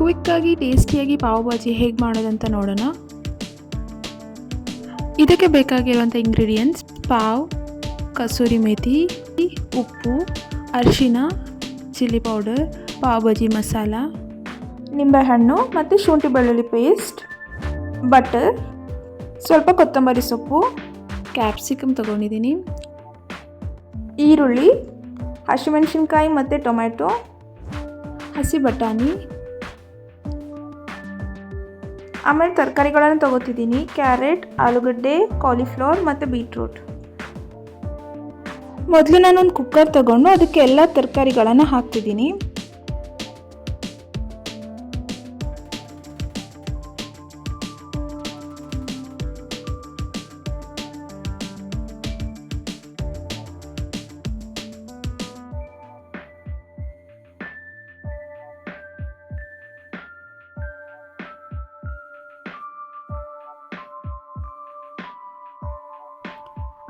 ಕ್ವಿಕ್ಕಾಗಿ ಟೇಸ್ಟಿಯಾಗಿ ಪಾವ್ ಭಾಜಿ ಹೇಗೆ ಮಾಡೋದಂತ ನೋಡೋಣ. ಇದಕ್ಕೆ ಬೇಕಾಗಿರುವಂಥ ಇಂಗ್ರೀಡಿಯೆಂಟ್ಸ್: ಪಾವ್, ಕಸೂರಿ ಮೇಥಿ, ಉಪ್ಪು, ಅರಿಶಿನ, ಚಿಲ್ಲಿ ಪೌಡರ್, ಪಾವ್ ಭಾಜಿ ಮಸಾಲ, ನಿಂಬೆಹಣ್ಣು ಮತ್ತು ಶುಂಠಿ ಬೆಳ್ಳುಳ್ಳಿ ಪೇಸ್ಟ್, ಬಟರ್, ಸ್ವಲ್ಪ ಕೊತ್ತಂಬರಿ ಸೊಪ್ಪು, ಕ್ಯಾಪ್ಸಿಕಮ್ ತೊಗೊಂಡಿದ್ದೀನಿ, ಈರುಳ್ಳಿ, ಹಸಿಮೆಣಸಿನ್ಕಾಯಿ ಮತ್ತು ಟೊಮೆಟೊ, ಹಸಿ ಬಟಾಣಿ, ಆಮೇಲೆ ತರಕಾರಿಗಳನ್ನು ತೊಗೋತಿದ್ದೀನಿ: ಕ್ಯಾರೆಟ್, ಆಲೂಗಡ್ಡೆ, ಕಾಲಿಫ್ಲವರ್ ಮತ್ತು ಬೀಟ್ರೂಟ್. ಮೊದಲು ನಾನೊಂದು ಕುಕ್ಕರ್ ತಗೊಂಡು ಅದಕ್ಕೆ ಎಲ್ಲ ತರಕಾರಿಗಳನ್ನು ಹಾಕ್ತಿದ್ದೀನಿ.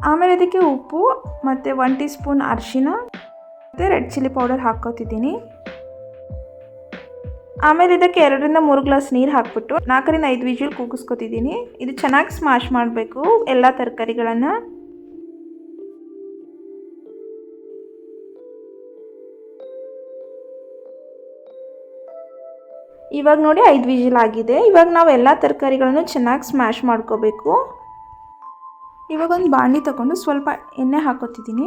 ಆಮೇಲೆ ಅದಕ್ಕೆ ಉಪ್ಪು ಮತ್ತು 1 ಟೀ ಸ್ಪೂನ್ ಅರಿಶಿನ ಮತ್ತು ರೆಡ್ ಚಿಲ್ಲಿ ಪೌಡರ್ ಹಾಕ್ಕೋತಿದ್ದೀನಿ. ಆಮೇಲೆ ಇದಕ್ಕೆ 2-3 ಗ್ಲಾಸ್ ನೀರು ಹಾಕ್ಬಿಟ್ಟು 4-5 ವಿಜಿಲ್ ಕೂಗಿಸ್ಕೊತಿದ್ದೀನಿ. ಇದು ಚೆನ್ನಾಗಿ ಸ್ಮ್ಯಾಶ್ ಮಾಡಬೇಕು ಎಲ್ಲ ತರಕಾರಿಗಳನ್ನು. ಇವಾಗ ನೋಡಿ 5 ವಿಜಿಲ್ ಆಗಿದೆ. ಇವಾಗ ನಾವು ಎಲ್ಲ ತರಕಾರಿಗಳನ್ನು ಚೆನ್ನಾಗಿ ಸ್ಮ್ಯಾಶ್ ಮಾಡ್ಕೋಬೇಕು. ಇವಾಗ ಒಂದು ಬಾಣಲಿ ತಗೊಂಡು ಸ್ವಲ್ಪ ಎಣ್ಣೆ ಹಾಕೋತಿದ್ದೀನಿ.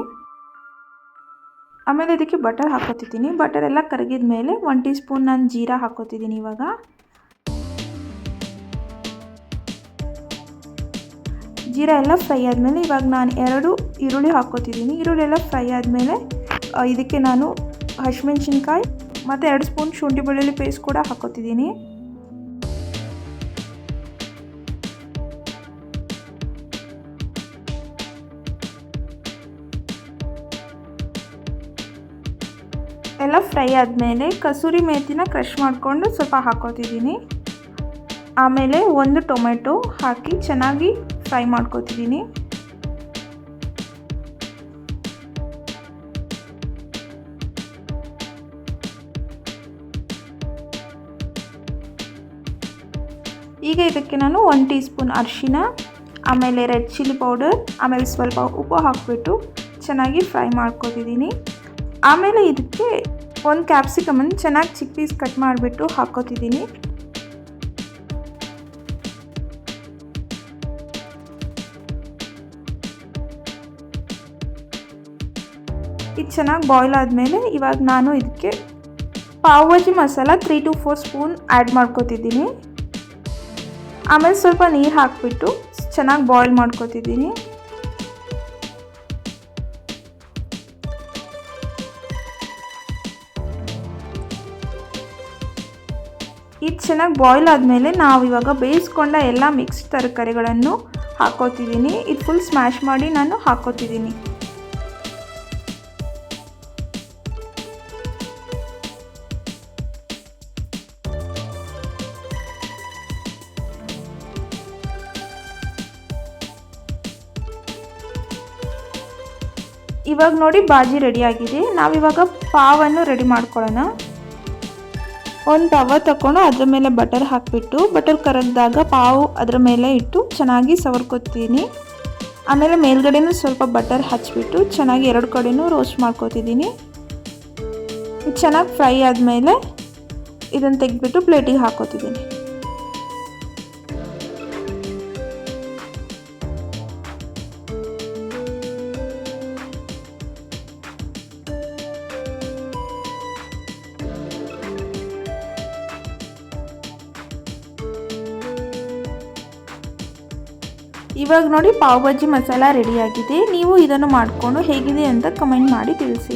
ಆಮೇಲೆ ಇದಕ್ಕೆ ಬಟರ್ ಹಾಕೋತಿದ್ದೀನಿ. ಬಟರ್ ಎಲ್ಲ ಕರಗಿದ ಮೇಲೆ 1 ಟೀ ಸ್ಪೂನ್ ನಾನು ಜೀರಾ ಹಾಕೋತಿದ್ದೀನಿ. ಇವಾಗ ಜೀರಾ ಎಲ್ಲ ಫ್ರೈ ಆದಮೇಲೆ ಇವಾಗ ನಾನು 2 ಈರುಳ್ಳಿ ಹಾಕೋತಿದ್ದೀನಿ. ಈರುಳ್ಳಿ ಎಲ್ಲ ಫ್ರೈ ಆದಮೇಲೆ ಇದಕ್ಕೆ ನಾನು ಹಸಿಮೆಣಸಿನ್ಕಾಯಿ ಮತ್ತು 2 ಸ್ಪೂನ್ ಶುಂಠಿ ಬೆಳ್ಳುಳ್ಳಿ ಪೇಸ್ಟ್ ಕೂಡ ಹಾಕೋತಿದ್ದೀನಿ. ಎಲ್ಲ ಫ್ರೈ ಆದಮೇಲೆ ಕಸೂರಿ ಮೇಥಿನ ಕ್ರಷ್ ಮಾಡಿಕೊಂಡು ಸ್ವಲ್ಪ ಹಾಕೋತಿದ್ದೀನಿ. ಆಮೇಲೆ 1 ಟೊಮೆಟೊ ಹಾಕಿ ಚೆನ್ನಾಗಿ ಫ್ರೈ ಮಾಡ್ಕೋತಿದ್ದೀನಿ. ಈಗ ಇದಕ್ಕೆ ನಾನು 1 ಟೀ ಸ್ಪೂನ್ ಅರಿಶಿನ, ಆಮೇಲೆ ರೆಡ್ ಚಿಲ್ಲಿ ಪೌಡರ್, ಆಮೇಲೆ ಸ್ವಲ್ಪ ಉಪ್ಪು ಹಾಕಿಬಿಟ್ಟು ಚೆನ್ನಾಗಿ ಫ್ರೈ ಮಾಡ್ಕೋತಿದ್ದೀನಿ. ಆಮೇಲೆ ಇದಕ್ಕೆ 1 ಕ್ಯಾಪ್ಸಿಕಮನ್ನು ಚೆನ್ನಾಗಿ ಚಿಕ್ಕ ಪೀಸ್ ಕಟ್ ಮಾಡಿಬಿಟ್ಟು ಹಾಕೋತಿದ್ದೀನಿ. ಇದು ಚೆನ್ನಾಗಿ ಬಾಯ್ಲ್ ಆದಮೇಲೆ ಇವಾಗ ನಾನು ಇದಕ್ಕೆ ಪಾವ್ ಭಾಜಿ ಮಸಾಲ 3-4 ಸ್ಪೂನ್ ಆ್ಯಡ್ ಮಾಡ್ಕೋತಿದ್ದೀನಿ. ಆಮೇಲೆ ಸ್ವಲ್ಪ ನೀರು ಹಾಕಿಬಿಟ್ಟು ಚೆನ್ನಾಗಿ ಬಾಯ್ಲ್ ಮಾಡ್ಕೋತಿದ್ದೀನಿ. ಇದು ಚೆನ್ನಾಗಿ ಬಾಯ್ಲ್ ಆದಮೇಲೆ ನಾವು ಇವಾಗ ಬೇಯಿಸ್ಕೊಂಡ ಎಲ್ಲ ಮಿಕ್ಸ್ಡ್ ತರಕಾರಿಗಳನ್ನು ಹಾಕೋತಿದ್ದೀನಿ. ಇದು ಫುಲ್ ಸ್ಮ್ಯಾಶ್ ಮಾಡಿ ನಾನು ಹಾಕೋತಿದ್ದೀನಿ. ಇವಾಗ ನೋಡಿ ಬಾಜಿ ರೆಡಿಯಾಗಿದೆ. ನಾವಿವಾಗ ಪಾವನ್ನು ರೆಡಿ ಮಾಡ್ಕೊಳ್ಳೋಣ. ಒಂದು ತವ ತಗೊಂಡು ಅದ್ರ ಮೇಲೆ ಬಟರ್ ಹಾಕಿಬಿಟ್ಟು ಬಟರ್ ಕರಗಿದಾಗ ಪಾವು ಅದರ ಮೇಲೆ ಇಟ್ಟು ಚೆನ್ನಾಗಿ ಸವರ್ಕೋತೀನಿ. ಆಮೇಲೆ ಮೇಲ್ಗಡೆನೂ ಸ್ವಲ್ಪ ಬಟರ್ ಹಚ್ಬಿಟ್ಟು ಚೆನ್ನಾಗಿ 2 ಕಡೆನೂ ರೋಸ್ಟ್ ಮಾಡ್ಕೋತಿದ್ದೀನಿ. ಇದು ಚೆನ್ನಾಗಿ ಫ್ರೈ ಆದಮೇಲೆ ಇದನ್ನು ತೆಗೆದ್ಬಿಟ್ಟು ಪ್ಲೇಟಿಗೆ ಹಾಕೋತಿದ್ದೀನಿ. ಇವಾಗ ನೋಡಿ ಪಾವ್ ಭಾಜಿ ಮಸಾಲ ರೆಡಿಯಾಗಿದೆ. ನೀವು ಇದನ್ನು ಮಾಡಿಕೊಂಡು ಹೇಗಿದೆ ಅಂತ ಕಮೆಂಟ್ ಮಾಡಿ ತಿಳಿಸಿ.